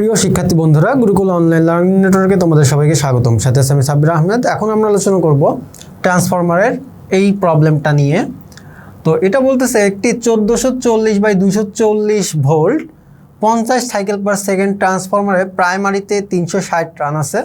প্রিয় শিক্ষার্থী বন্ধুরা, গুরুকুল অনলাইন লার্নিং নেটওয়ার্কে তোমাদের সবাইকে স্বাগতম। সাথে আছে আমি সাব্বির আহমেদ। এখন আমরা আলোচনা করব ট্রান্সফরমারের এই প্রবলেমটা নিয়ে। তো এটা বলতেছে একটি 1440 by 240 volt 50 cycle per second ট্রান্সফরমারে প্রাইমারিতে 360 রান আছে।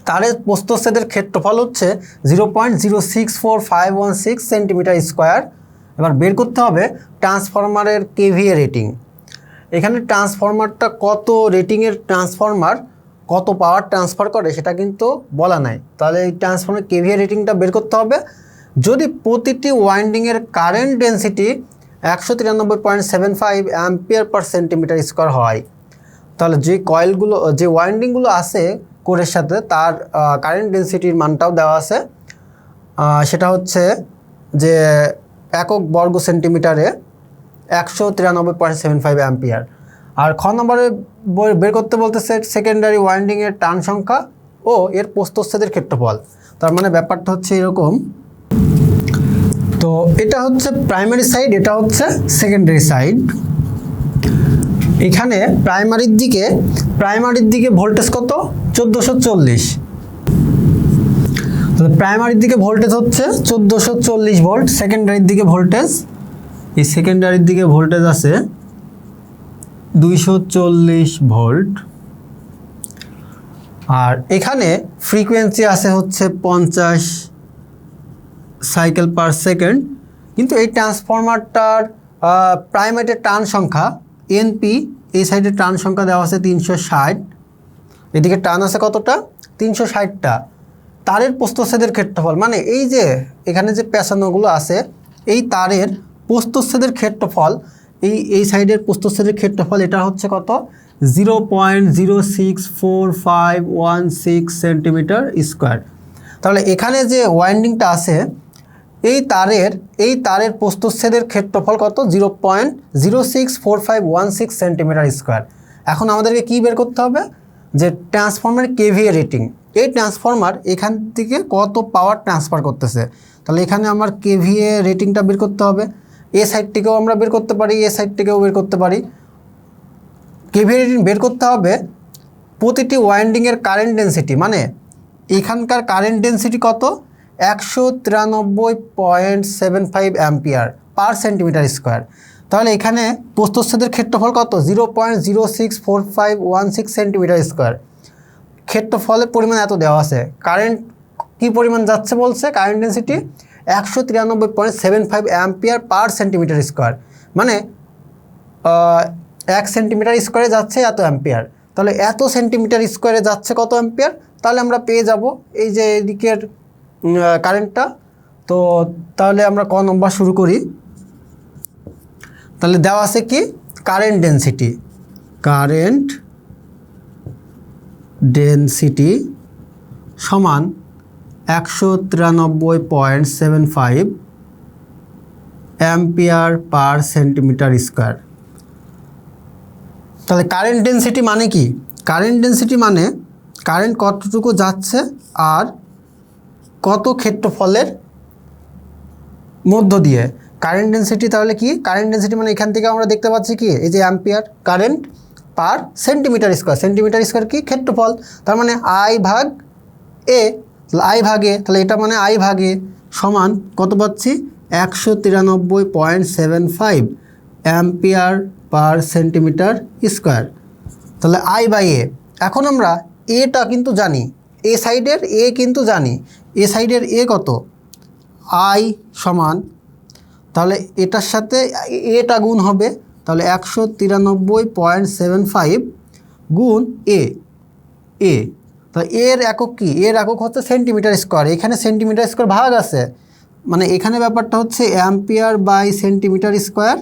তারের প্রস্থচ্ছেদের ক্ষেত্রফল হচ্ছে 0.064516 সেন্টিমিটার স্কোয়ার। এবার বের করতে হবে ট্রান্সফরমারের কেভিএ রেটিং। এখানে ট্রান্সফরমারটা কত রেটিংয়ের ট্রান্সফরমার কত পাওয়ার ট্রান্সফার করে সেটা কিন্তু বলা নাই। তাহলে এই ট্রান্সফরমার কেভিএ রেটিংটা বের করতে হবে। যদি প্রতিটি ওয়াইন্ডিংয়ের current density 193.75 ampere per centimetre square হয়, তাহলে যে কয়েলগুলো যে ওয়াইন্ডিংগুলো আছে কোরের সাথে তার কারেন্ট ডেন্সিটির মানটাও দেওয়া আছে। সেটা হচ্ছে যে একক বর্গ সেন্টিমিটারে 193.75 অ্যাম্পিয়ার। আর খ নম্বরে বের করতে বলতেছে সেকেন্ডারি ওয়াইন্ডিংয়ের টার্ন সংখ্যা ও এর প্রস্থচ্ছেদের ক্ষেত্রফল। তার মানে ব্যাপারটা হচ্ছে এরকম। তো এটা হচ্ছে প্রাইমারি সাইড, এটা হচ্ছে সেকেন্ডারি সাইড। এখানে প্রাইমারির দিকে ভোল্টেজ কত? 1440। তাহলে প্রাইমারির দিকে ভোল্টেজ হচ্ছে 1440 ভোল্ট। সেকেন্ডারির দিকে ভোল্টেজ, এই সেকেন্ডারির দিকে ভোল্টেজ আছে 240 ভোল্ট। আর এখানে ফ্রিকোয়েন্সি আছে হচ্ছে 50 সাইকেল পার সেকেন্ড। কিন্তু এই ট্রান্সফরমারটার প্রাইমারির টার্ন সংখ্যা এনপি, এই সাইডে টার্ন সংখ্যা দেওয়া আছে 360, এদিকে টার্ন আছে কতটা? 360টা। তারের প্রস্থচ্ছেদের ক্ষেত্রফল মানে এই যে এখানে যে পেঁচানোগুলো আছে এই তারের প্রস্থচ্ছেদের ক্ষেত্রফল, এই সাইডের প্রস্থচ্ছেদের ক্ষেত্রফল এটা হচ্ছে কত? 0.064516 সেন্টিমিটার স্কোয়ার। তাহলে এখানে যে ওয়াইন্ডিংটা আছে এই তারের প্রস্থচ্ছেদের ক্ষেত্রফল কত? 0.064516 সেন্টিমিটার স্কোয়ার। এখন আমাদেরকে কি বের করতে হবে? যে ট্রান্সফরমারের কেভিএ রেটিং। এই ট্রান্সফরমার এখান থেকে কত পাওয়ার ট্রান্সফার করতেছে। তাহলে এখানে আমার কেভিএ রেটিংটা বের করতে হবে। এ সাইড থেকেও আমরা বের করতে পারি, এ সাইড থেকেও বের করতে পারি। কেভিএ রেটিং বের করতে হবে প্রতিটি ওয়াইন্ডিংয়ের কারেন্ট ডেন্সিটি, মানে এখানকার কারেন্ট ডেন্সিটি কত? 193.75 অ্যাম্পিয়ার পার সেন্টিমিটার স্কোয়ার। তাহলে এখানে প্রস্থচ্ছেদের ক্ষেত্রফল কত? 0.064516 সেন্টিমিটার স্কোয়ার। ক্ষেত্রফলের পরিমাণ এত দেওয়া আছে। কারেন্ট কি পরিমাণ যাচ্ছে বলছে? Current density 193.75 ampere per centimetre square, মানে 1 সেন্টিমিটার স্কোয়ারে যাচ্ছে এত অ্যাম্পিয়ার। তাহলে এত সেন্টিমিটার স্কোয়ারে যাচ্ছে কত অ্যাম্পিয়ার? তাহলে আমরা পেয়ে যাব এই যে এদিকের কারেন্টটা। তো তাহলে আমরা ক নম্বর শুরু করি। তাহলে দেওয়া আছে কি? কারেন্ট ডেন্সিটি সমান 193.75 অ্যাম্পিয়ার পার সেন্টিমিটার স্কোয়ার। তাহলে কারেন্ট ডেন্সিটি মানে কি? কারেন্ট ডেন্সিটি মানে কারেন্ট কতটুকু যাচ্ছে আর কত ক্ষেত্রফলের মধ্য দিয়ে। কারেন্ট ডেন্সিটি তাহলে কি? কারেন্ট ডেন্সিটি মানে এখান থেকে আমরা দেখতে পাচ্ছি কি এই যে অ্যাম্পিয়ার কারেন্ট পার সেন্টিমিটার স্কোয়ার। সেন্টিমিটার স্কোয়ার কি? ক্ষেত্রফল। তার মানে আই ভাগ এ, তাহলে এটা মানে আই ভাগ এ সমান কত পাচ্ছি? 193.75 অ্যাম্পিয়ার পার সেন্টিমিটার স্কোয়ার। তাহলে আই বাই এ। এখন আমরা এটা কিন্তু জানি, এ সাইডের এ কিন্তু জানি। এ সাইডের এ কত? আই সমান, তাহলে এটার সাথে এটা গুণ হবে। তাহলে 193.75 গুণ এ। তাহলে এর একক কি? এর একক হচ্ছে সেন্টিমিটার স্কোয়ার। এখানে সেন্টিমিটার স্কোয়ার ভাগ আছে, মানে এখানে ব্যাপারটা হচ্ছে অ্যাম্পিয়ার বাই সেন্টিমিটার স্কোয়ার।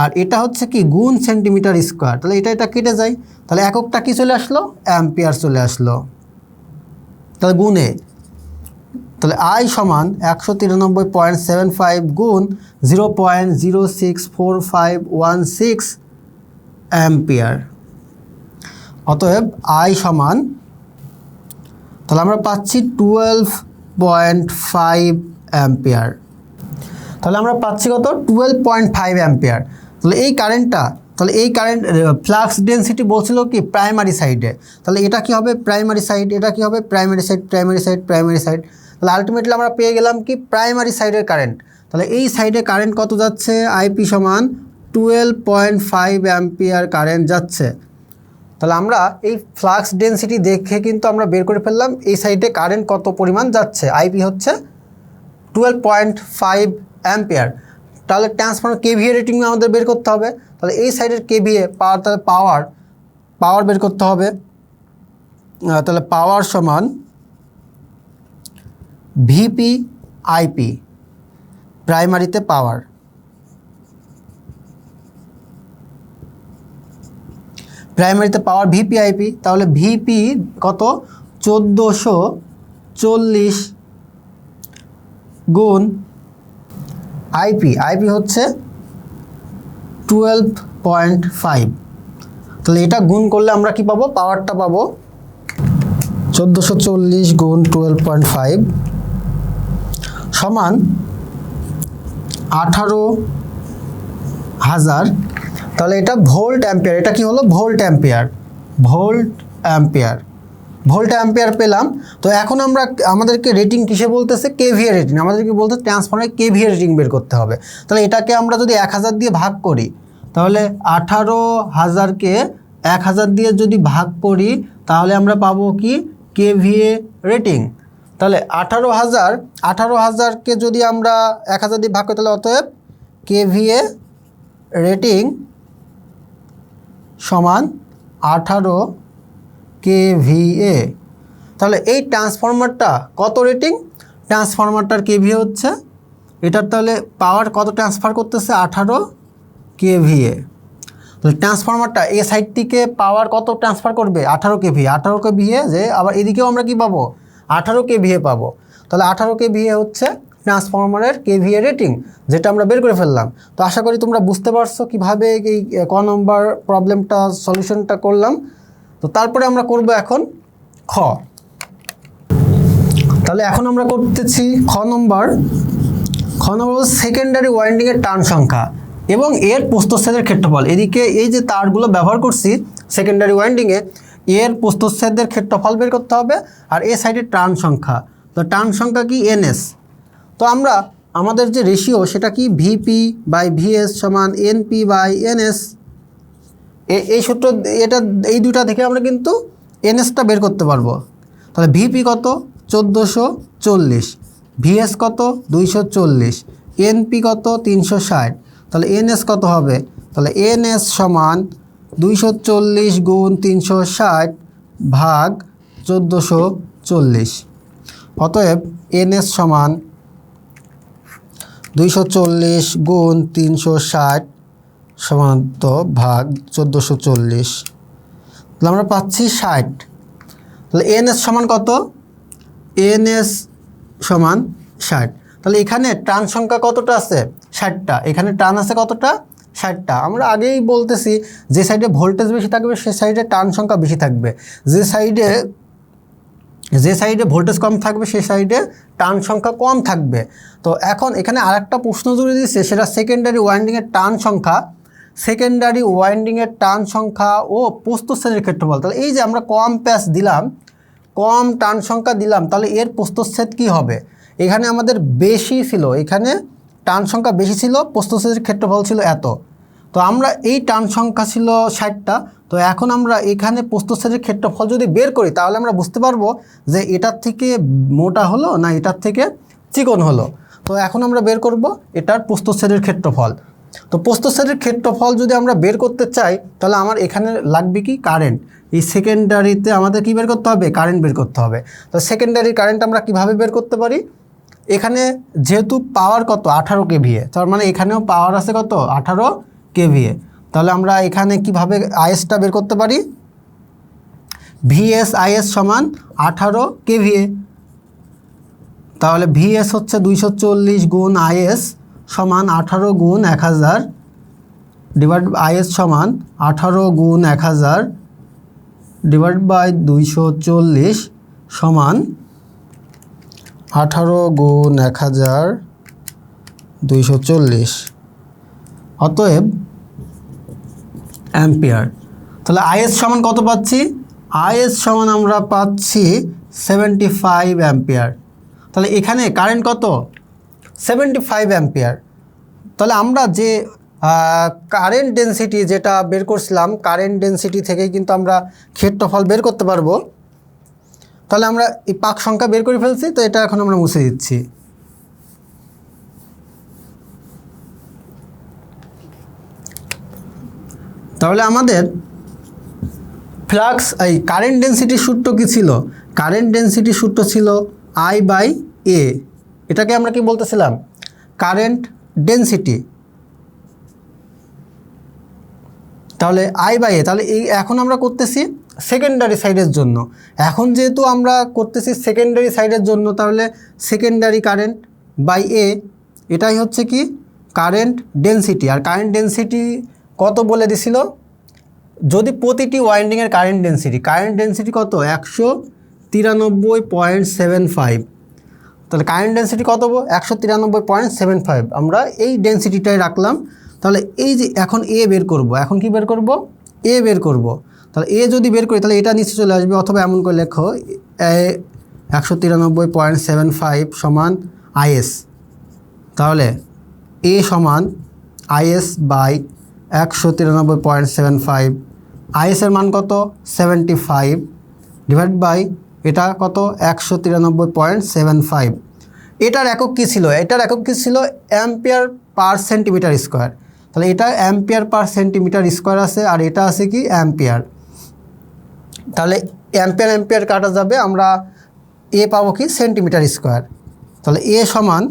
আর এটা হচ্ছে কি? গুণ সেন্টিমিটার স্কোয়ার। তাহলে এটা কেটে যায়। তাহলে এককটা কি চলে আসলো? অ্যাম্পিয়ার চলে আসলো। তাহলে গুণে, তাহলে আই সমান 193.75 গুণ 0.064516 অ্যাম্পিয়ার। অতএব আই সমান, তাহলে আমরা পাচ্ছি 12.5 অ্যাম্পিয়ার। তাহলে আমরা পাচ্ছি কত? 12.5 অ্যাম্পিয়ার। তাহলে এই কারেন্টটা তাহলে এই কারেন্ট ফ্লাক্স ডেনসিটি বলছিল কি প্রাইমারি সাইডে, তাহলে এটা কি হবে প্রাইমারি সাইড, এটা কি হবে primary side, primary side, primary side. তাহলে আলটিমেটলি আমরা পেয়ে গেলাম কি প্রাইমারি সাইডের কারেন্ট। তাহলে এই সাইডে কারেন্ট কত যাচ্ছে, আইপি সমান 12.5 অ্যাম্পিয়ার কারেন্ট যাচ্ছে। তাহলে আমরা এই ফ্লাক্স ডেনসিটি দেখে কিন্তু আমরা বের করে ফেললাম এই সাইডে কারেন্ট কত পরিমাণ যাচ্ছে, আইপি হচ্ছে 12.5 অ্যাম্পিয়ার। তাহলে ট্রান্সফর্মার কেভিএ রেটিং আমাদের বের করতে হবে। তাহলে এই সাইডের কেভিএ পাওয়ার, তাহলে পাওয়ার বের করতে হবে। তাহলে পাওয়ার সমান ভিপি আইপি, প্রাইমারিতে পাওয়ার, প্রাইমারিতে পাওয়ার ভিপি আইপি। তাহলে ভিপি কত 1440 গুণ আইপি, আইপি হচ্ছে 12.5। তাহলে এটা গুণ করলে আমরা কি পাবো, পাওয়ারটা পাবো 1440 গুণ 12.5 সমান 18,000। তাহলে এটা ভোল্ট অ্যাম্পিয়ার, এটা কি হলো volt ampere, volt ampere, volt ampere পেলাম। তো এখন আমরা আমাদেরকে রেটিং কিসে বলতেছে, কেভিএ রেটিং, আমাদেরকে বলতে ট্রান্সফর্মারের কেভিএ রেটিং বের করতে হবে। তাহলে এটাকে আমরা যদি 1000 দিয়ে ভাগ করি, তাহলে 18,000কে 1000 দিয়ে যদি ভাগ করি তাহলে আমরা পাবো কি কেভিএ রেটিং। তাহলে 18,000কে যদি আমরা 1000 দিয়ে ভাগ করি তাহলে অতএব কেভিএ রেটিং সমান 18 কেভিএ। তাহলে এই ট্রান্সফর্মারটা কত রেটিং, ট্রান্সফর্মারটার কেভিএ হচ্ছে এটার, তাহলে পাওয়ার কত ট্রান্সফার করতেছে 18 কেভিএ। তাহলে ট্রান্সফর্মারটা এই সাইড থেকে পাওয়ার কত ট্রান্সফার করবে 18 কেভিএ, 18 কেভিএ, যে আবার এদিকেও আমরা কি পাবো 18 কেভিএ পাবো। তাহলে 18 কেভিএ হচ্ছে ট্রান্সফর্মারের কেভিএ রেটিং, যেটা আমরা বের করে ফেললাম। তো আশা করি তোমরা বুঝতে পারছো কীভাবে এই ক নম্বর প্রবলেমটা সলিউশনটা করলাম। তো তারপরে আমরা করব এখন খ। তাহলে এখন আমরা করতেছি খ নম্বর সেকেন্ডারি ওয়াইন্ডিংয়ের টার্ন সংখ্যা এবং এর প্রস্থচ্ছেদের ক্ষেত্রফল। এদিকে এই যে তারগুলো ব্যবহার করছি সেকেন্ডারি ওয়াইন্ডিংয়ে, এর প্রস্থচ্ছেদের ক্ষেত্রফল বের করতে হবে, আর এ সাইডের টার্ন সংখ্যা। তো টার্ন সংখ্যা কি এনএস। তো আমরা আমাদের যে রেশিও সেটা কি ভিপি বাই ভিএস সমান এনপি বাই এনএস। এই সূত্র, এটা এই দুটা থেকে আমরা কিন্তু এনএসটা বের করতে পারবো। তাহলে ভিপি কত 1440, ভিএস কত 240, এনপি কত 360। তাহলে এনএস কত হবে, তাহলে এনএস সমান 240 গুণ 360 ভাগ 1440। অতএব এনএস সমান 240 গুণ 360 সমান্ত ভাগ 1440। তাহলে আমরা পাচ্ছি 60। তাহলে এনএস সমান কত, এনএস সমান 60। তাহলে এখানে টার্ন সংখ্যা কতটা আছে 60টা, এখানে টার্ন আছে কতটা 60টা। আমরা আগেই বলতেছি যে সাইডে ভোল্টেজ বেশি থাকবে সে সাইডে টার্ন সংখ্যা বেশি থাকবে, যে সাইডে ভোল্টেজ কম থাকবে সে সাইডে টার্ন সংখ্যা কম থাকবে। তো এখন এখানে আরেকটা প্রশ্ন জুড়ে দিচ্ছে, সেটা সেকেন্ডারি ওয়াইন্ডিংয়ের টার্ন সংখ্যা, সেকেন্ডারি ওয়াইন্ডিংয়ের টার্ন সংখ্যা ও প্রস্থচ্ছেদের ক্ষেত্রফল। তাহলে এই যে আমরা কম প্যাচ দিলাম, কম টার্ন সংখ্যা দিলাম, তাহলে এর প্রস্থচ্ছেদ কী হবে, এখানে আমাদের বেশি ছিল, এখানে টার্ন সংখ্যা বেশি ছিল, প্রস্থচ্ছেদের ক্ষেত্রফল ছিল এত। তো আমরা এই টার্ন সংখ্যা ছিল 60টা। তো এখন আমরা এখানে প্রস্থচ্ছেদের ক্ষেত্রফল যদি বের করি তাহলে আমরা বুঝতে পারবো যে এটার থেকে মোটা হলো না এটার থেকে চিকন হলো। তো এখন আমরা বের করব এটার প্রস্থচ্ছেদের ক্ষেত্রফল। তো প্রস্থচ্ছেদের ক্ষেত্রফল যদি আমরা বের করতে চাই তাহলে আমার এখানে লাগবে কি কারেন্ট। এই সেকেন্ডারিতে আমাদের কি বের করতে হবে, কারেন্ট বের করতে হবে। তো সেকেন্ডারি কারেন্ট আমরা কিভাবে বের করতে পারি, এখানে যেহেতু পাওয়ার কত 18 কেভিএ, তার মানে এখানেও পাওয়ার আছে কত 18 কেভিএ। তাহলে আমরা এখানে কিভাবে আইএসটা বের করতে পারি, ভিএস আইএস সমান 18 কেভিএ। তাহলে ভিএস হচ্ছে 240 গুণ আইএস সমান 18 গুণ 1000 ডিভাইড আইএস সমান 18 গুণ 1000 ডিভাইড বাই 240 সমান 18 গুণ 1000 240। অতএব অ্যাম্পিয়ার। তাহলে আইএস সমান কত পাচ্ছি? আইএস সমান আমরা পাচ্ছি 75 অ্যাম্পিয়ার। তাহলে এখানে কারেন্ট কত? 75 অ্যাম্পিয়ার। তাহলে আমরা যে কারেন্ট ডেনসিটি যেটা বের করছিলাম, কারেন্ট ডেনসিটি থেকেই কিন্তু আমরা ক্ষেত্রফল বের করতে পারবো। তাহলে আমরা এই পাক সংখ্যা বের করে ফেলছি, তো এটা এখন আমরা মুছে দিচ্ছি। তাহলে আমাদের ফ্লাক্স এই কারেন্ট ডেনসিটির সূত্র কী ছিল? কারেন্ট ডেনসিটির সূত্র ছিল I/A। এটাকে আমরা কি বলতেছিলাম? Current density. তাহলে I/A। তাহলে এই এখন আমরা করতেছি সেকেন্ডারি সাইডের জন্য। এখন যেহেতু আমরা করতেছি সেকেন্ডারি সাইডের জন্য, তাহলে সেকেন্ডারি কারেন্ট বাই A, এটাই হচ্ছে কি কারেন্ট ডেনসিটি। আর কারেন্ট ডেনসিটি কত বলে দিছিল? যদি প্রতিটি ওয়াইন্ডিংয়ের কারেন্ট ডেনসিটি কত? 193.75। তাহলে কারেন্ট ডেনসিটি কত? 193.75। আমরা এই ডেনসিটিটাই রাখলাম। তাহলে এই যে এখন এ বের করব, এখন কি বের করব? এ বের করব। তাহলে এ যদি বের করি তাহলে এটা নিচে চলে আসবে, অথবা এমন করে লেখো 193.75 সমান আইএস। তাহলে এ সমান আইএস বাই 193.75। আইএসের মান কত? 75 ডিভাইড বাই এটা কত? 193.75। এটার একক কী ছিল? এটার একক কী ছিল? Ampere per centimetre square. তাহলে এটা অ্যাম্পিয়ার পার সেন্টিমিটার স্কোয়ার আছে, আর এটা আছে কি অ্যাম্পিয়ার। তাহলে অ্যাম্পিয়ার কাটা যাবে, আমরা এ পাবো কি সেন্টিমিটার স্কোয়ার। তাহলে এ সমান,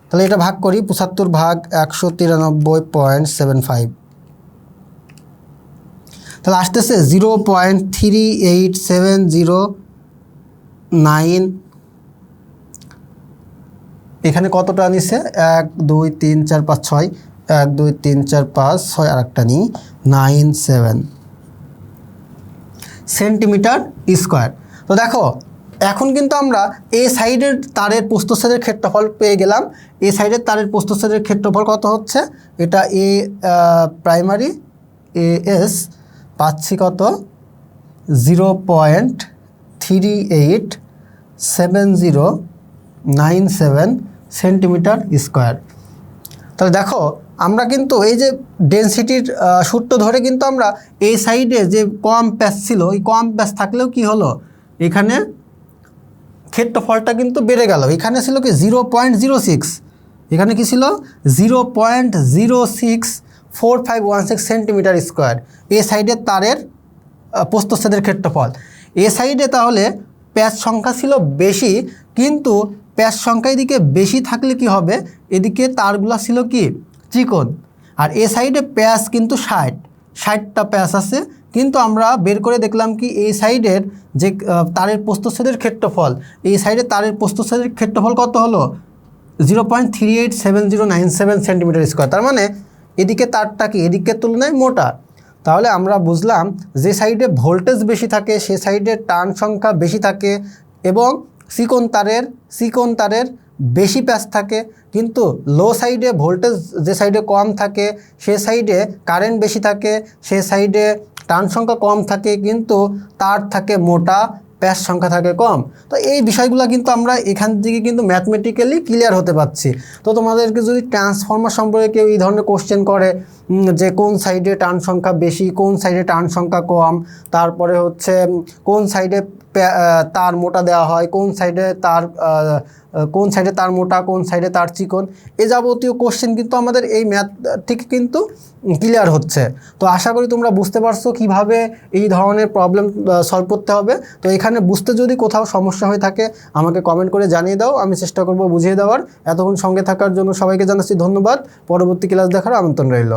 তাহলে এটা ভাগ করি 75 ভাগ 193.75। তাহলে আসতেছে 0.38709। এখানে কতটা নিছে? 1 2 3 4 5 6, 1 2 3 4 5 6, আর একটা নিই 97 সেন্টিমিটার স্কোয়ার। তো দেখো এখন কিন্তু আমরা এই সাইডের তারের প্রস্থচ্ছেদের ক্ষেত্রফল পেয়ে গেলাম। এই সাইডের তারের প্রস্থচ্ছেদের ক্ষেত্রফল কত হচ্ছে? এটা এ প্রাইমারি এস পাচ্ছি কত? 0.38797 সেন্টিমিটার স্কোয়ার। তাহলে দেখো আমরা কিন্তু এই যে ডেনসিটির সূত্র ধরে কিন্তু আমরা এই সাইডে যে কম প্যাচ ছিল, এই কম প্যাচ থাকলেও কি হলো? এখানে ক্ষেত্রফলটা কিন্তু বেড়ে গেল। এখানে ছিল কি 0.06, এখানে কি ছিল 0.064516 সেন্টিমিটার স্কোয়ার এই সাইডের তারের প্রস্থচ্ছেদের ক্ষেত্রফল। এ সাইডে তাহলে প্যাচ সংখ্যা ছিল বেশি, কিন্তু প্যাচ সংখ্যা এদিকে বেশি থাকলে কি হবে? এদিকে তারগুলো ছিল কি চিকন, আর এ সাইডে প্যাচ কিন্তু 60টা প্যাচ আছে। কিন্তু আমরা বের করে দেখলাম কি এই সাইডের যে তারের প্রস্থচ্ছেদের ক্ষেত্রফল, এই সাইডে তারের প্রস্থচ্ছেদের ক্ষেত্রফল কত হলো? 0.387097 সেন্টিমিটার স্কোয়ার। তার মানে এদিকে তারটা কি এদিকের তুলনায় মোটা। তাহলে আমরা বুঝলাম যে সাইডে ভোল্টেজ বেশি থাকে সে সাইডে টার্ন সংখ্যা বেশি থাকে, এবং চিকন তারের বেশি প্যাচ থাকে। কিন্তু লো সাইডে ভোল্টেজ যে সাইডে কম থাকে সে সাইডে কারেন্ট বেশি থাকে, সে সাইডে টার্ন সংখ্যা কম থাকে, কিন্তু তার থাকে মোটা, প্যাচ সংখ্যা থাকে কম। তো এই বিষয়গুলো কিন্তু আমরা এখান থেকে কিন্তু ম্যাথমেটিক্যালি ক্লিয়ার হতে পারছি। তো তোমাদেরকে যদি ট্রান্সফর্মার সম্পর্কে কেউ এই ধরনের কোশ্চেন করে যে কোন সাইডে টার্ন সংখ্যা বেশি, কোন সাইডে টার্ন সংখ্যা কম, তারপরে হচ্ছে কোন সাইডে তার মোটা দেওয়া হয়, কোন সাইডে তার মোটা, কোন সাইডে তার চিকন, এ যাবতীয় কোশ্চেন কিন্তু আমাদের এই ম্যাথ থেকে কিন্তু ক্লিয়ার হচ্ছে। তো আশা করি তোমরা বুঝতে পারছো কিভাবে এই ধরনের প্রবলেম সলভ করতে হবে। তো এখানে বুঝতে যদি কোথাও সমস্যা হয়ে থাকে আমাকে কমেন্ট করে জানিয়ে দাও, আমি চেষ্টা করব বুঝিয়ে দেওয়ার। এতক্ষণ সঙ্গে থাকার জন্য সবাইকে জানাচ্ছি ধন্যবাদ। পরবর্তী ক্লাস দেখার আমন্ত্রণ রইল।